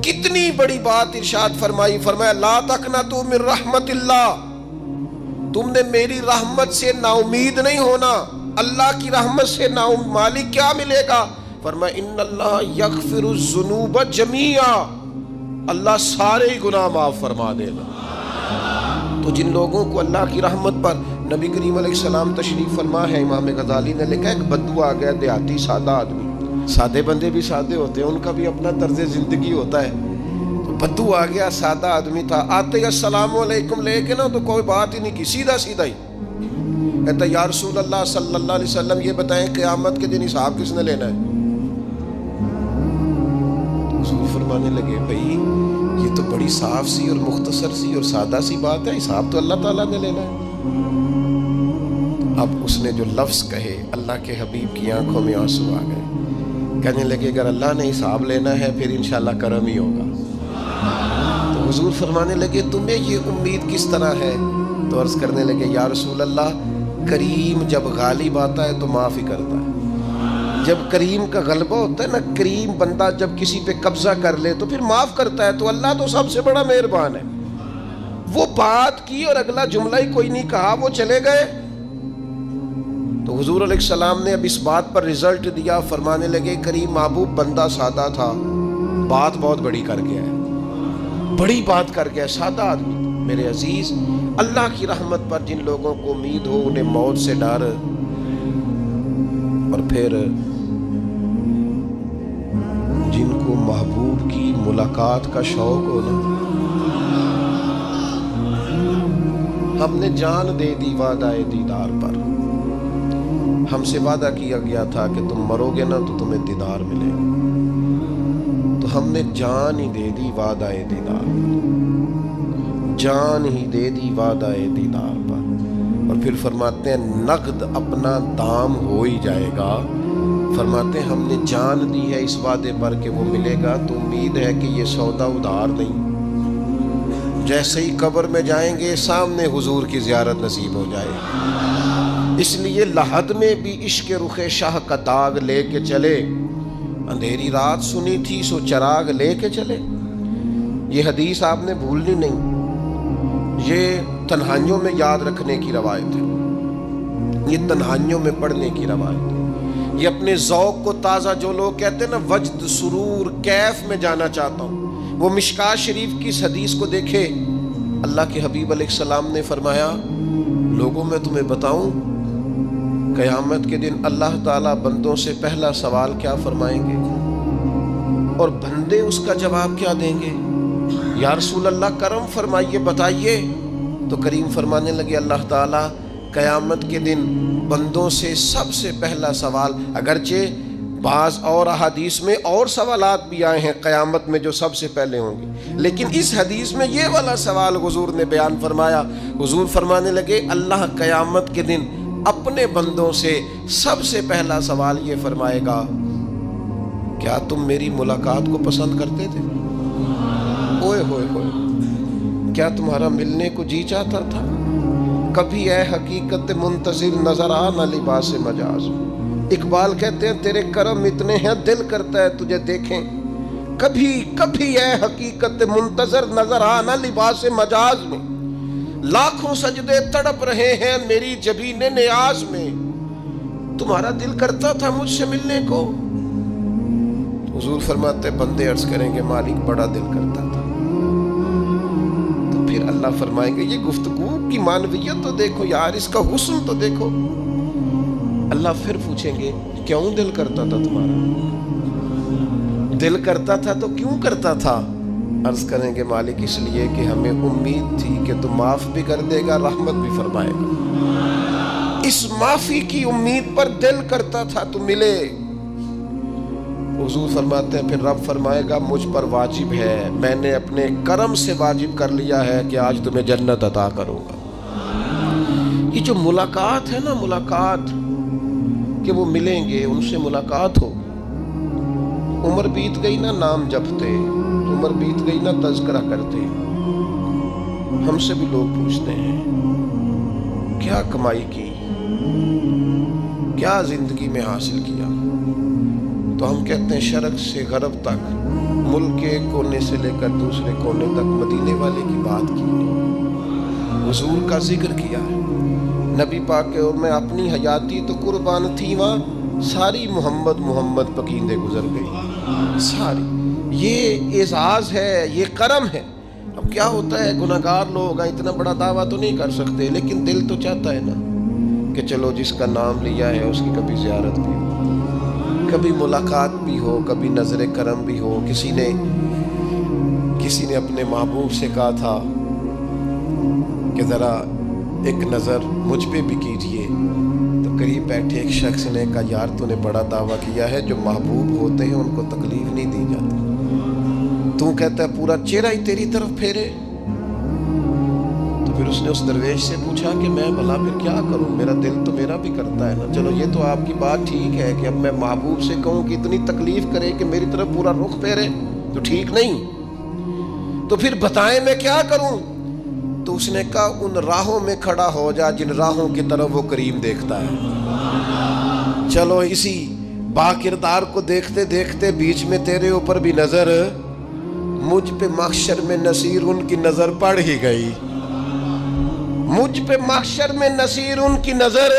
کتنی بڑی بات ارشاد فرمائی، فرمایا لا تقنطوا من رحمت اللہ، تم نے میری رحمت سے نا امید نہیں ہونا۔ اللہ کی رحمت سے نا مالک کیا ملے گا؟ فرمایا ان اللہ یغفر الذنوب جمیعا، اللہ سارے گناہ معاف فرما دے گا۔ تو جن لوگوں کو اللہ کی رحمت پر نبی کریم علیہ السلام تشریف فرما ہے، امام غزالی نے لکھا ایک بدو آ گیا، دیہاتی سادہ آدمی، سادے بندے بھی سادے ہوتے ہیں، ان کا بھی اپنا طرز زندگی ہوتا ہے۔ تو بدو آ گیا، سادہ آدمی تھا، آتے ہی السلام علیکم لے کے نا تو کوئی بات ہی نہیں کی، سیدھا سیدھا ہی کہتا یا رسول اللہ صلی اللہ علیہ وسلم یہ بتائیں قیامت کے دن حساب کس نے لینا ہے؟ تو حضور فرمانے لگے بھائی یہ تو بڑی صاف سی اور مختصر سی اور سادہ سی بات ہے، حساب تو اللہ تعالیٰ نے لینا ہے۔ اب اس نے جو لفظ کہے اللہ کے حبیب کی آنکھوں میں آنسو آ گئے، کہنے لگے اگر اللہ نے حساب لینا ہے پھر انشاءاللہ کرم ہی ہوگا۔ تو حضور فرمانے لگے تمہیں یہ امید کس طرح ہے؟ تو عرض کرنے لگے یا رسول اللہ کریم جب غالب آتا ہے تو معاف ہی کرتا ہے، جب کریم کا غلبہ ہوتا ہے نا، کریم بندہ جب کسی پہ قبضہ کر لے تو پھر معاف کرتا ہے، تو اللہ تو سب سے بڑا مہربان ہے۔ وہ بات کی اور اگلا جملہ ہی کوئی نہیں کہا، وہ چلے گئے۔ تو حضور علیہ السلام نے اب اس بات پر رزلٹ دیا، فرمانے لگے کریم محبوب بندہ سادہ تھا، بات بہت بڑی کر گیا ہے، بڑی بات کر گیا، سادہ آدمی۔ میرے عزیز، اللہ کی رحمت پر جن لوگوں کو امید ہو، انہیں موت سے ڈر اور پھر جن کو محبوب کی ملاقات کا شوق ہو نا، ہم نے جان دے دی وعدہ دیدار پر، ہم سے وعدہ کیا گیا تھا کہ تم مرو گے نا تو تمہیں دیدار ملے گا، تو ہم نے جان ہی دے دی وعدہ دیدار پر، جان ہی دے دی وعدہ دیدار پر۔ اور پھر فرماتے ہیں نقد اپنا دام ہو ہی جائے گا، فرماتے ہیں ہم نے جان دی ہے اس وعدے پر کہ وہ ملے گا، تو امید ہے کہ یہ سودا ادھار نہیں، جیسے ہی قبر میں جائیں گے سامنے حضور کی زیارت نصیب ہو جائے گی۔ اس لیے لحد میں بھی عشق رخ شاہ کا داغ لے کے چلے، اندھیری رات سنی تھی سو چراغ لے کے چلے۔ یہ حدیث آپ نے بھولنی نہیں، یہ تنہائیوں میں یاد رکھنے کی روایت ہے، یہ تنہائیوں میں پڑھنے کی روایت ہے۔ یہ اپنے ذوق کو تازہ، جو لوگ کہتے ہیں نا وجد سرور کیف میں جانا چاہتا ہوں، وہ مشکات شریف کی اس حدیث کو دیکھے۔ اللہ کے حبیب علیہ السلام نے فرمایا لوگوں میں تمہیں بتاؤں قیامت کے دن اللہ تعالیٰ بندوں سے پہلا سوال کیا فرمائیں گے اور بندے اس کا جواب کیا دیں گے؟ یا رسول اللہ کرم فرمائیے بتائیے۔ تو کریم فرمانے لگے اللہ تعالیٰ قیامت کے دن بندوں سے سب سے پہلا سوال، اگرچہ بعض اور احادیث میں اور سوالات بھی آئے ہیں قیامت میں جو سب سے پہلے ہوں گے، لیکن اس حدیث میں یہ والا سوال حضور نے بیان فرمایا۔ حضور فرمانے لگے اللہ قیامت کے دن اپنے بندوں سے سب سے پہلا سوال یہ فرمائے گا کیا تم میری ملاقات کو پسند کرتے تھے؟ اوئے ہوئے ہوئے، کیا تمہارا ملنے کو جی چاہتا تھا؟ کبھی اے حقیقت منتظر نظر آ نہ لباس مجاز۔ اقبال کہتے ہیں تیرے کرم اتنے ہیں دل کرتا ہے تجھے دیکھیں، کبھی کبھی اے حقیقت منتظر نظر آ نہ لباس مجاز میں، لاکھوں سجدے تڑپ رہے ہیں میری جبین نیاز میں، تمہارا دل کرتا تھا مجھ سے ملنے کو؟ حضور فرماتے بندے عرض کریں گے مالک بڑا دل کرتا تھا۔ تو پھر اللہ فرمائیں گے یہ گفتگو کی معنویت تو دیکھو یار، اس کا حسن تو دیکھو۔ اللہ پھر پوچھیں گے کیوں دل کرتا تھا تمہارا؟ دل کرتا تھا تو کیوں کرتا تھا؟ عرض کریں گے مالک اس لیے کہ ہمیں امید تھی کہ تو معاف بھی کر دے گا، رحمت بھی فرمائے گا، اس معافی کی امید پر دل کرتا تھا تو ملے۔ حضور فرماتے ہیں پھر رب فرمائے گا مجھ پر واجب ہے، میں نے اپنے کرم سے واجب کر لیا ہے کہ آج تمہیں جنت عطا کروں گا۔ یہ جو ملاقات ہے نا، ملاقات کہ وہ ملیں گے، ان سے ملاقات ہو۔ عمر بیت گئی نا نام جپتے، عمر بیت گئی نا تذکرہ کرتے۔ ہم سے بھی لوگ پوچھتے ہیں کیا کمائی کی، کیا زندگی میں حاصل کیا؟ تو ہم کہتے ہیں شرق سے غرب تک، ملک کے کونے سے لے کر دوسرے کونے تک مدینے والے کی بات کی ہے، حضور کا ذکر کیا ہے، نبی پاک کے میں اپنی حیاتی تو قربان تھی، وہاں ساری محمد محمد پکیندے گزر گئی ساری۔ یہ اعزاز ہے، یہ کرم ہے۔ اب کیا ہوتا ہے، گناہگار لوگ ہیں، اتنا بڑا دعویٰ تو نہیں کر سکتے، لیکن دل تو چاہتا ہے نا کہ چلو جس کا نام لیا ہے اس کی کبھی زیارت بھی ہو، کبھی ملاقات بھی ہو، کبھی نظر کرم بھی ہو۔ کسی نے اپنے محبوب سے کہا تھا کہ ذرا ایک نظر مجھ پہ بھی کیجئے، تو قریب بیٹھے ایک شخص نے کہا یار تو نے بڑا دعویٰ کیا ہے، جو محبوب ہوتے ہیں ان کو تکلیف نہیں دی جاتی، تو کہتا ہے پورا چہرہ ہی تیری طرف پھیرے۔ تو پھر اس نے اس درویش سے پوچھا کہ میں بھلا پھر کیا کروں، میرا دل تو میرا بھی کرتا ہے نا، چلو یہ تو آپ کی بات ٹھیک ہے کہ اب میں محبوب سے کہوں کہ اتنی تکلیف کرے کہ میری طرف پورا رخ پھیرے تو ٹھیک نہیں، تو پھر بتائیں میں کیا کروں؟ تو اس نے کہا ان راہوں میں کھڑا ہو جا جن راہوں کی طرف وہ کریم دیکھتا ہے۔ چلو اسی با کردار کو دیکھتے دیکھتے بیچ میں تیرے اوپر بھی نظر، مجھ پہ محشر میں نصیر ان کی نظر پڑ ہی گئی، مجھ پہ محشر میں نصیر ان کی نظر،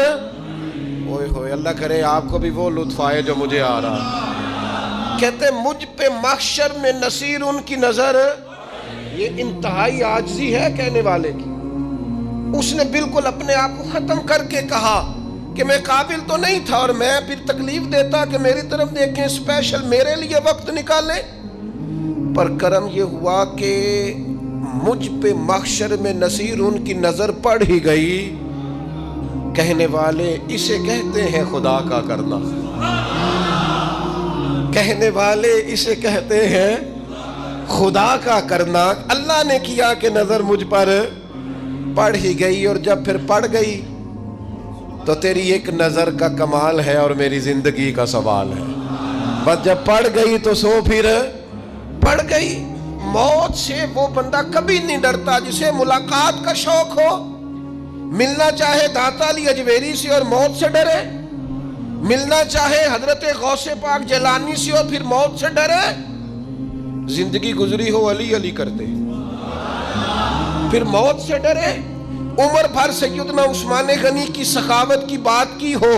اوئے ہوئے اللہ کرے آپ کو بھی وہ لطف آئے جو مجھے آ رہا۔ کہتے مجھ پہ محشر میں نصیر ان کی نظر، یہ انتہائی عاجزی ہے کہنے والے کی۔ اس نے بالکل اپنے آپ کو ختم کر کے کہا کہ میں قابل تو نہیں تھا، اور میں پھر تکلیف دیتا کہ میری طرف دیکھیں، اسپیشل میرے لیے وقت نکالیں، پر کرم یہ ہوا کہ مجھ پہ محشر میں نصیر ان کی نظر پڑ ہی گئی۔ کہنے والے اسے کہتے ہیں خدا کا کرنا، کہنے والے اسے کہتے ہیں خدا کا کرنا۔ اللہ نے کیا کہ نظر مجھ پر پڑ ہی گئی، اور جب پھر پڑ گئی تو تیری ایک نظر کا کمال ہے اور میری زندگی کا سوال ہے، بس جب پڑ گئی تو سو پھر پڑ گئی۔ موت سے وہ بندہ کبھی نہیں ڈرتا جسے ملاقات کا شوق ہو، ملنا چاہے داتا علی اجویری سے اور موت سے ڈرے، ملنا چاہے حضرت غوث پاک جیلانی سے اور پھر موت سے ڈرے، زندگی گزری ہو علی علی کرتے پھر موت سے ڈرے، عمر بھر سیدنا عثمان غنی کی سخاوت کی بات کی ہو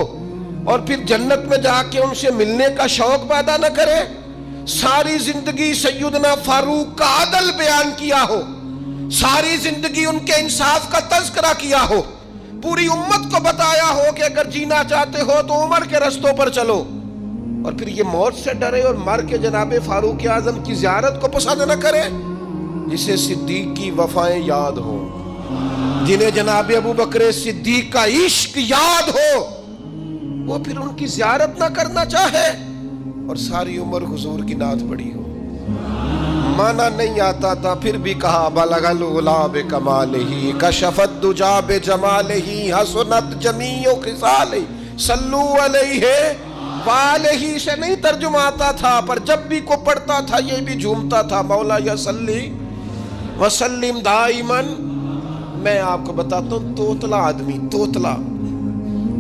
اور پھر جنت میں جا کے ان سے ملنے کا شوق پیدا نہ کرے، ساری زندگی سیدنا فاروق کا عدل بیان کیا ہو، ساری زندگی ان کے انصاف کا تذکرہ کیا ہو، پوری امت کو بتایا ہو کہ اگر جینا چاہتے ہو تو عمر کے رستوں پر چلو، اور پھر یہ موت سے ڈرے اور مر کے جناب فاروق اعظم کی زیارت کو پسند نہ کرے۔ جسے صدیق کی وفائیں یاد ہو، جنہیں جناب ابو بکر صدیق کا عشق یاد ہو، وہ پھر ان کی زیارت نہ کرنا چاہے اور ساری عمر حضور کی نعت پڑھی ہو۔ مانا نہیں آتا تھا پھر بھی کہا بلغ العلا بکمالہ کشف الدجا بجمالہ حسنت جمیع خصالہ صلو علیہ والہ سے نہیں ترجمہ آتا تھا، پر جب بھی کو پڑھتا تھا یہ بھی جھومتا تھا، مولا یا صلی وسلم دائماً۔ میں آپ کو بتاتا ہوں توتلا آدمی، توتلا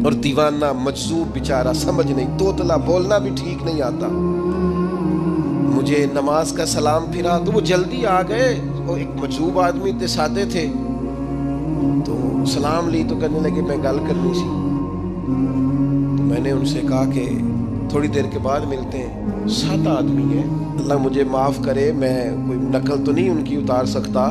اور دیوانہ مجذوب بیچارہ، سمجھ نہیں، توتلا بولنا بھی ٹھیک نہیں آتا۔ مجھے نماز کا سلام پھرا تو وہ جلدی آ گئے، وہ ایک مجذوب آدمی تھے، سادے تھے، تو سلام لی تو کہنے لگے میں گل کرنی سی، تو میں نے ان سے کہا کہ تھوڑی دیر کے بعد ملتے ہیں۔ سادہ آدمی ہے، اللہ مجھے معاف کرے، میں کوئی نقل تو نہیں ان کی اتار سکتا،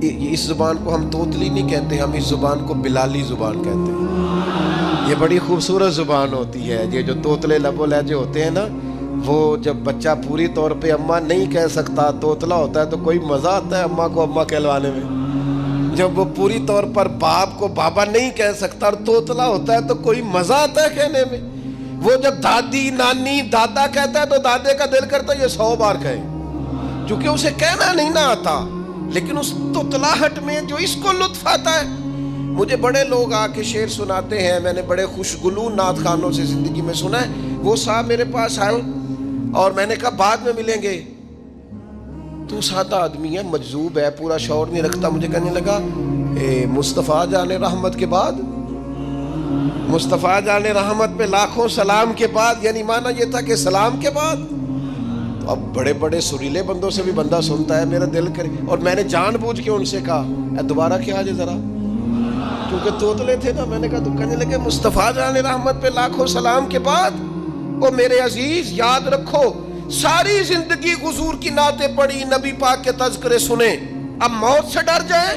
اس زبان کو ہم توتلی نہیں کہتے، ہم اس زبان کو بلالی زبان کہتے ہیں۔ یہ بڑی خوبصورت زبان ہوتی ہے، یہ جو توتلے لب و لہجے ہوتے ہیں نا، وہ جب بچہ پوری طور پہ اماں نہیں کہہ سکتا، توتلا ہوتا ہے تو کوئی مزہ آتا ہے اماں کو اماں کہلوانے میں۔ جب وہ پوری طور پر باپ کو بابا نہیں کہہ سکتا اور توتلا ہوتا ہے تو کوئی مزہ آتا ہے کہنے میں۔ وہ جب دادی نانی دادا کہتا ہے تو دادے کا دل کرتا ہے یہ 100 بار کہے، چونکہ اسے کہنا نہیں نہ آتا، لیکن اس توتلاہٹ میں جو اس کو لطف آتا ہے۔ مجھے بڑے لوگ آ کے شعر سناتے ہیں، میں نے بڑے خوشگلو نعت خانوں سے زندگی میں سنا ہے، وہ صاحب میرے پاس آئے اور میں نے کہا بعد میں ملیں گے، تو سادہ آدمی ہے، مجذوب ہے، پورا شعور نہیں رکھتا، مجھے کہنے لگا مصطفیٰ جان رحمت کے بعد مصطفیٰ جان رحمت پہ لاکھوں سلام کے بعد، یعنی معنی یہ تھا کہ سلام کے بعد. تو اب بڑے بڑے سریلے بندوں سے بھی بندہ سنتا ہے، میرا دل کرے. اور میں نے جان بوجھ کے ان سے کہا اے دوبارہ کیا جائے ذرا، کیونکہ توتلے تھے نا. میں نے کہا تو کہنے لگے مصطفیٰ جان رحمت پہ لاکھوں سلام کے بعد. او میرے عزیز یاد رکھو، ساری زندگی حضور کی نعتیں پڑھی، نبی پاک کے تذکرے سنے، اب موت سے ڈر جائیں؟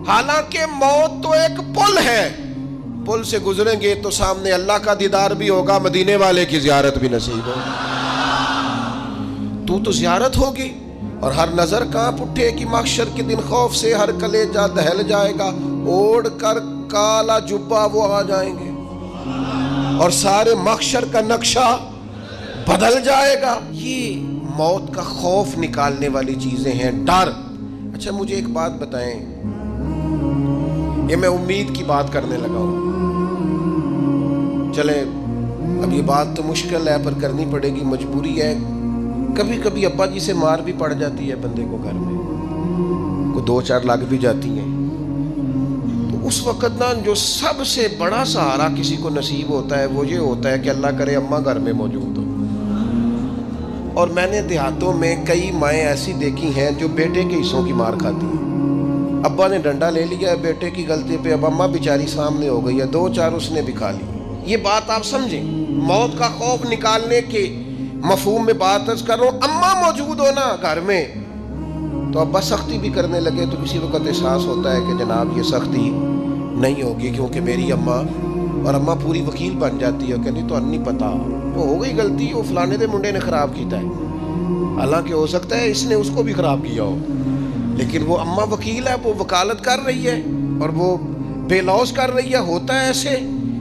حالانکہ موت تو ایک پل ہے، پل سے گزریں گے تو سامنے اللہ کا دیدار بھی ہوگا، مدینے والے کی زیارت بھی نصیب ہوگی. تو زیارت ہوگی اور ہر نظر کانپ اٹھے کہ محشر کے دن خوف سے ہر کلیجہ دہل جائے گا. اوڑھ کر کالا جبہ وہ آ جائیں گے اور سارے محشر کا نقشہ بدل جائے گا. یہ موت کا خوف نکالنے والی چیزیں ہیں، ڈر. اچھا مجھے ایک بات بتائیں، یہ میں امید کی بات کرنے لگا ہوں. چلیں اب یہ بات تو مشکل ہے پر کرنی پڑے گی، مجبوری ہے. کبھی کبھی ابا جی سے مار بھی پڑ جاتی ہے بندے کو، گھر میں کو 2-4 لگ بھی جاتی ہیں. تو اس وقت نا جو سب سے بڑا سہارا کسی کو نصیب ہوتا ہے وہ یہ ہوتا ہے کہ اللہ کرے اماں گھر میں موجود ہو. اور میں نے دیہاتوں میں کئی مائیں ایسی دیکھی ہیں جو بیٹے کے حصوں کی مار کھاتی ہیں. ابا نے ڈنڈا لے لیا ہے بیٹے کی غلطی پہ، اب اماں بیچاری سامنے ہو گئی ہے، 2-4 اس نے بھی کھا لی. یہ بات آپ سمجھیں، موت کا خوف نکالنے کے مفہوم میں بات عرض کر رہا ہوں. اماں موجود ہو نا گھر میں تو ابا سختی بھی کرنے لگے تو کسی وقت احساس ہوتا ہے کہ جناب یہ سختی نہیں ہوگی کیونکہ میری اماں، اور اماں پوری وکیل بن جاتی ہے، کہنی تو نہیں پتا وہ ہو گئی غلطی، وہ فلانے دے منڈے نے خراب کیتا ہے. حالانکہ ہو سکتا ہے اس نے اس کو بھی خراب کیا ہو، لیکن وہ اماں وکیل ہے، وہ وکالت کر رہی ہے اور وہ بے لوث کر رہی ہے. ہوتا ہے ایسے.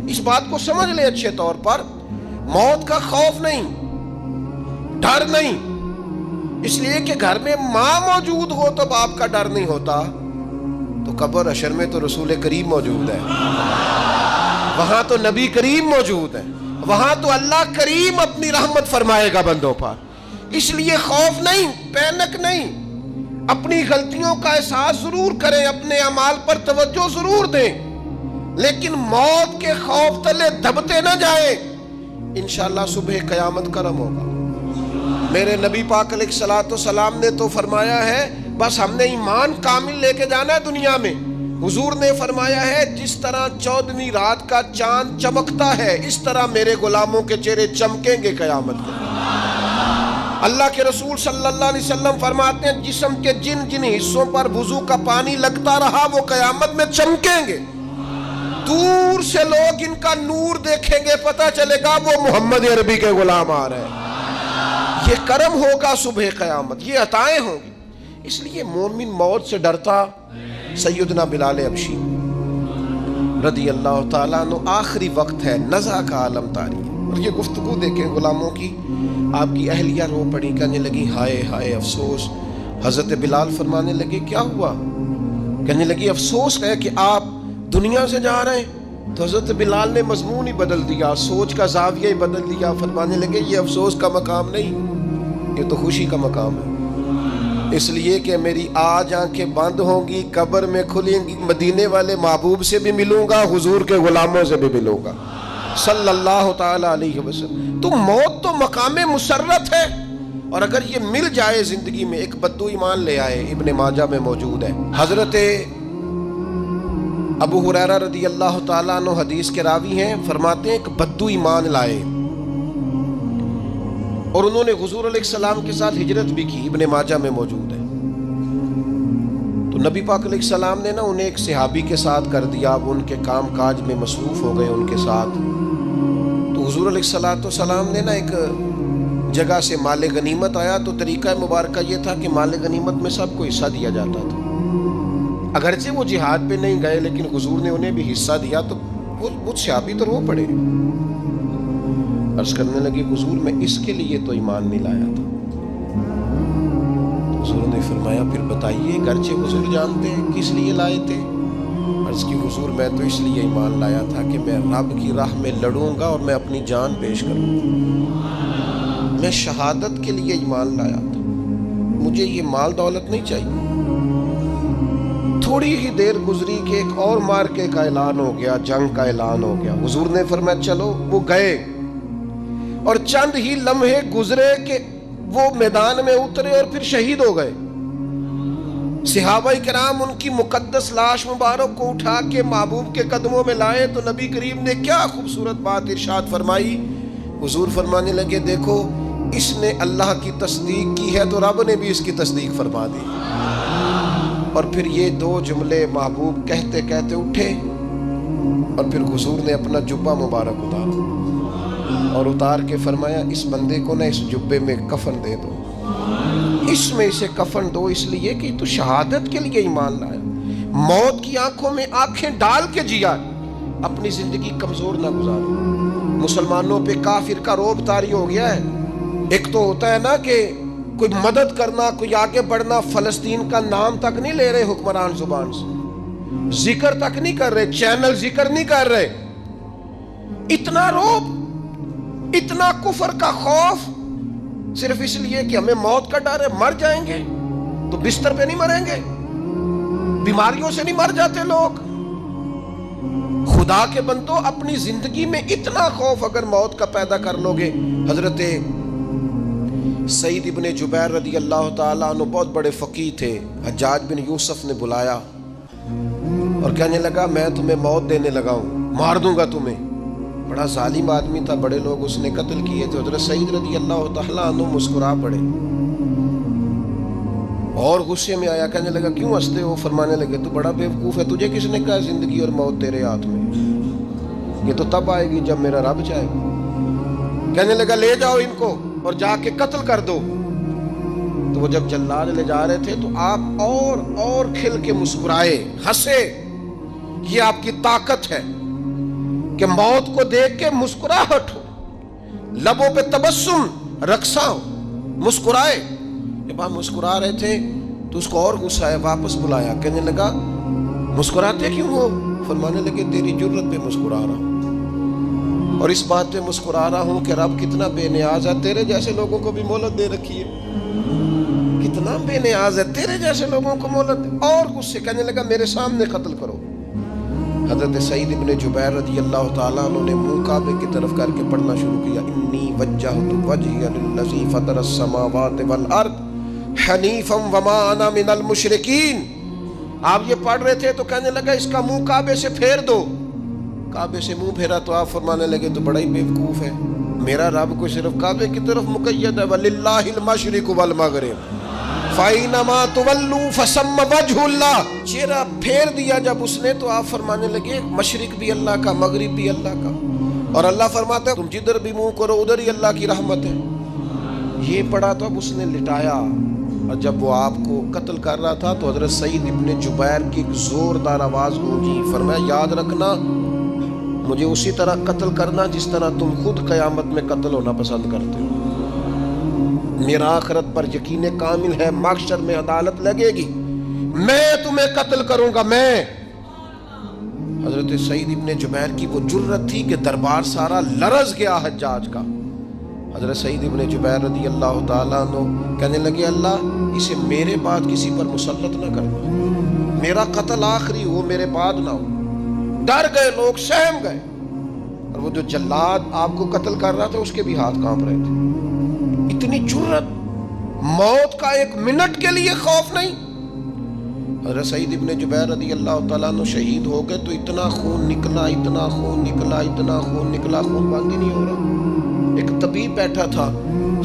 اس بات کو سمجھ لے اچھے طور پر. موت کا خوف نہیں، ڈر نہیں، اس لیے کہ گھر میں ماں موجود ہو تو باپ کا ڈر نہیں ہوتا. تو قبر حشر میں تو رسول کریم موجود ہے، وہاں تو نبی کریم موجود ہے، وہاں تو اللہ کریم اپنی رحمت فرمائے گا بندوں پر. اس لیے خوف نہیں، پینک نہیں. اپنی غلطیوں کا احساس ضرور کریں، اپنے اعمال پر توجہ ضرور دیں، لیکن موت کے خوف تلے دبتے نہ جائیں. انشاءاللہ صبح قیامت کرم ہوگا. میرے نبی پاک علیہ الصلوۃ والسلام نے تو فرمایا ہے بس ہم نے ایمان کامل لے کے جانا ہے دنیا میں. حضور نے فرمایا ہے جس طرح 14ویں رات کا چاند چمکتا ہے اس طرح میرے غلاموں کے چہرے چمکیں گے قیامت کے. اللہ کے رسول صلی اللہ علیہ وسلم فرماتے ہیں جسم کے جن جن حصوں پر وضو کا پانی لگتا رہا وہ قیامت میں چمکیں گے. دور سے لوگ ان کا نور دیکھیں گے، پتہ چلے گا وہ محمد عربی کے غلام آ رہے ہیں. یہ کرم ہوگا صبح قیامت، یہ عطائیں ہوں گی. اس لیے مومن موت سے ڈرتا. سیدنا بلال حبشی رضی اللہ تعالیٰ عنہ، آخری وقت ہے، نزع کا عالم طاری ہے. اور یہ گفتگو دیکھیں غلاموں کی. آپ کی اہلیہ رو پڑی، کہنے لگی ہائے ہائے افسوس. حضرت بلال فرمانے لگے کیا ہوا؟ کہنے لگی افسوس ہے کہ آپ دنیا سے جا رہے ہیں. تو حضرت بلال نے مضمون ہی بدل دیا، سوچ کا زاویہ ہی بدل دیا. فرمانے لگے یہ افسوس کا مقام نہیں، یہ تو خوشی کا مقام ہے. اس لیے کہ میری آج آنکھیں بند ہوں گی، قبر میں کھلیں گی، مدینے والے محبوب سے بھی ملوں گا، حضور کے غلاموں سے بھی ملوں گا صلی اللہ تعالی علیہ وسلم. تو موت تو مقام مسرت ہے، اور اگر یہ مل جائے زندگی میں. ایک بدو ایمان لے آئے، ابن ماجہ میں موجود ہے. حضرت ابو ہریرہ رضی اللہ تعالیٰ عنہ حدیث کے راوی ہیں، فرماتے ہیں ایک بدو ایمان لائے اور انہوں نے حضور علیہ السلام کے ساتھ ہجرت بھی کی. ابن ماجہ میں موجود ہے. تو نبی پاک علیہ السلام نے نا انہیں ایک صحابی کے ساتھ کر دیا، وہ ان کے کام کاج میں مصروف ہو گئے ان کے ساتھ. تو حضور علیہ السلام نے نا ایک جگہ سے مال غنیمت آیا، تو طریقہ مبارکہ یہ تھا کہ مال غنیمت میں سب کو حصہ دیا جاتا تھا. اگرچہ وہ جہاد پہ نہیں گئے لیکن حضور نے انہیں بھی حصہ دیا. تو وہ صحابی تو رو پڑے، عرض کرنے لگے حضور میں اس کے لیے تو ایمان نہیں لایا تھا. حضور نے فرمایا پھر بتائیے، گرچہ حضور جانتے ہیں کس لیے لائے تھے. عرض کی حضور میں تو اس لیے ایمان لایا تھا کہ میں رب کی راہ میں لڑوں گا اور میں اپنی جان پیش کروں گا. میں شہادت کے لیے ایمان لایا تھا، مجھے یہ مال دولت نہیں چاہیے. تھوڑی ہی دیر گزری کہ ایک اور مارکے کا اعلان ہو گیا، جنگ کا اعلان ہو گیا۔ حضور نے فرمایا چلو، وہ گئے اور چند ہی لمحے گزرے کہ وہ میدان میں اترے اور پھر شہید ہو گئے۔ صحابہ کرام ان کی مقدس لاش مبارک کو اٹھا کے محبوب کے قدموں میں لائے تو نبی کریم نے کیا خوبصورت بات ارشاد فرمائی۔ حضور فرمانے لگے دیکھو اس نے اللہ کی تصدیق کی ہے تو رب نے بھی اس کی تصدیق فرما دی۔ اور پھر یہ دو جملے محبوب کہتے کہتے اٹھے اور پھر حضور نے اپنا جبہ مبارک اتارا اور اتار کے فرمایا اس بندے کو نہ اس جبے میں کفن دے دو، اس میں اسے کفن دو، اس لیے کہ تو شہادت کے لیے ایمان لایا، موت کی آنکھوں میں آنکھیں ڈال کے جیا، اپنی زندگی کمزور نہ گزارو۔ مسلمانوں پہ کافر کا روب طاری ہو گیا ہے۔ ایک تو ہوتا ہے نا کہ کوئی مدد کرنا، کوئی آگے بڑھنا، فلسطین کا نام تک نہیں لے رہے حکمران زبان سے، ذکر تک نہیں کر رہے، چینل ذکر نہیں کر رہے۔ اتنا روب، اتنا کفر کا خوف، صرف اس لیے کہ ہمیں موت کا ڈر ہے، مر جائیں گے تو بستر پہ نہیں مریں گے، بیماریوں سے نہیں مر جاتے لوگ۔ خدا کے بندو اپنی زندگی میں اتنا خوف اگر موت کا پیدا کر لو گے۔ حضرت سعید ابن جبیر رضی اللہ تعالیٰ عنہ بہت بڑے فقیہ تھے۔ حجاج بن یوسف نے بلایا اور کہنے لگا میں تمہیں موت دینے لگا ہوں، مار دوں گا تمہیں۔ بڑا ظالم آدمی تھا، بڑے لوگ اس نے قتل کیے تھے۔ حضرت سعید رضی اللہ تعالیٰ عنہ مسکرا پڑے اور غصے میں آیا، کہنے لگا کیوں ہنستے ہو؟ فرمانے لگے تو بڑا بیوقوف ہے، تجھے کس نے کہا زندگی اور موت تیرے ہاتھ میں، یہ تو تب آئے گی جب میرا رب چاہے گا۔ کہنے لگا لے جاؤ ان کو اور جا کے قتل کر دو۔ تو وہ جب جلاد لے جا رہے تھے تو آپ اور کھل کے مسکرائے، ہنسے۔ یہ آپ کی طاقت ہے کہ موت کو دیکھ کے مسکراہٹ ہو، لبوں پہ تبسم، رقصہ ہو، مسکرائے۔ جب آپ مسکرا رہے تھے تو اس کو اور غصہ آیا، واپس بلایا، کہنے لگا مسکراتے کیوں ہو؟ فرمانے لگے تیری جرت پہ مسکرا رہا ہوں، اور اس بات پہ مسکرا رہا ہوں کہ رب کتنا بے نیاز ہے، تیرے جیسے لوگوں کو بھی مہلت دے رکھی ہے، کتنا بے نیاز ہے، تیرے جیسے لوگوں کو مہلت دے۔ اور غصے، کہنے لگا میرے سامنے قتل کرو۔ حضرت سعید ابن جبیر رضی اللہ تعالیٰ عنہ نے منہ کعبے کی طرف کر کے پڑھنا شروع کیا، انی وجہت وجہی للذی فطر السماوات والارض حنیفا وما انا من المشرکین۔ آپ یہ پڑھ رہے تھے تو کہنے لگا اس کا منہ کعبے سے پھیر دو۔ کعبے سے منہ پھیرا تو آپ فرمانے لگے تو بڑا ہی بیوقوف ہے، میرا رب کو صرف کعبے کی طرف مقید ہے، وَلِلَّهِ الْمَشْرِقُ وَالْمَغْرِبُ فَأَيْنَمَا تُوَلُّوا فَثَمَّ وَجْهُ اللَّهِ۔ چہرہ پھیر دیا جب اس نے تو آپ فرمانے لگے مشرق بھی اللہ کا، مغرب بھی اللہ کا، اور اللہ فرماتا ہے تم جدھر بھی منہ کرو ادھر ہی اللہ کی رحمت ہے۔ یہ پڑھا تو اب اس نے لٹایا، اور جب وہ آپ کو قتل کر رہا تھا تو حضرت سعید ابن جبیر کی ایک زوردار آواز گونجی، فرمایا یاد رکھنا مجھے اسی طرح قتل کرنا جس طرح تم خود قیامت میں قتل ہونا پسند کرتے ہو، میرا آخرت پر یقین کامل ہے، محشر میں عدالت لگے گی، میں تمہیں قتل کروں گا میں۔ حضرت سعید ابن جبیر کی وہ جرت تھی کہ دربار سارا لرز گیا حجاج کا۔ حضرت سعید ابن جبیر رضی اللہ تعالیٰ عنہ کہنے لگے اللہ اسے میرے بعد کسی پر مسلط نہ کرنا، میرا قتل آخری ہو، میرے بعد نہ ہو۔ ڈر گئے لوگ، سہم گئے، اور وہ جو جلاد آپ کو قتل کر رہا تھا اس کے بھی ہاتھ کانپ رہے تھے۔ اتنی جرت، موت کا ایک منٹ کے لیے خوف نہیں۔ حضرت سعید ابن جبیر رضی اللہ تعالیٰ عنہ شہید ہو گئے تو اتنا خون نکلا، اتنا خون نکلا، اتنا خون نکلا، خون بند ہی نہیں ہو رہا۔ ایک طبیب بیٹھا تھا،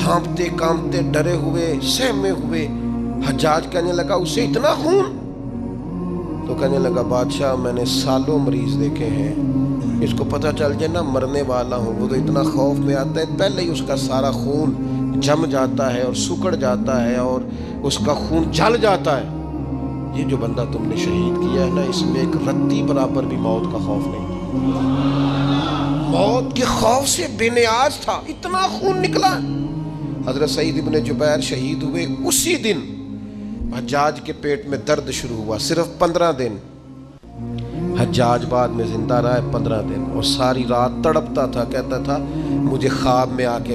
ہانپتے کانپتے ڈرے ہوئے، سہمے ہوئے۔ حجاج کہنے لگا اس سے اتنا خون؟ تو کہنے لگا بادشاہ میں نے سالوں مریض دیکھے ہیں، اس کو پتہ چل جائے نا مرنے والا ہوں وہ تو اتنا خوف میں آتا ہے، پہلے ہی اس کا سارا خون جم جاتا ہے اور سکڑ جاتا ہے اور اس کا خون جل جاتا ہے۔ یہ جو بندہ تم نے شہید کیا ہے نا اس میں ایک رتی برابر بھی موت کا خوف نہیں، موت کے خوف سے بے نیاز تھا، اتنا خون نکلا۔ حضرت سعید ابن جبیر شہید ہوئے اسی دن حجاج کے پیٹ میں درد شروع ہوا، صرف 15 دن حجاج بعد میں زندہ رہا ہے، 15 دن، اور ساری رات تڑپتا تھا، کہتا تھا مجھے خواب میں آ کے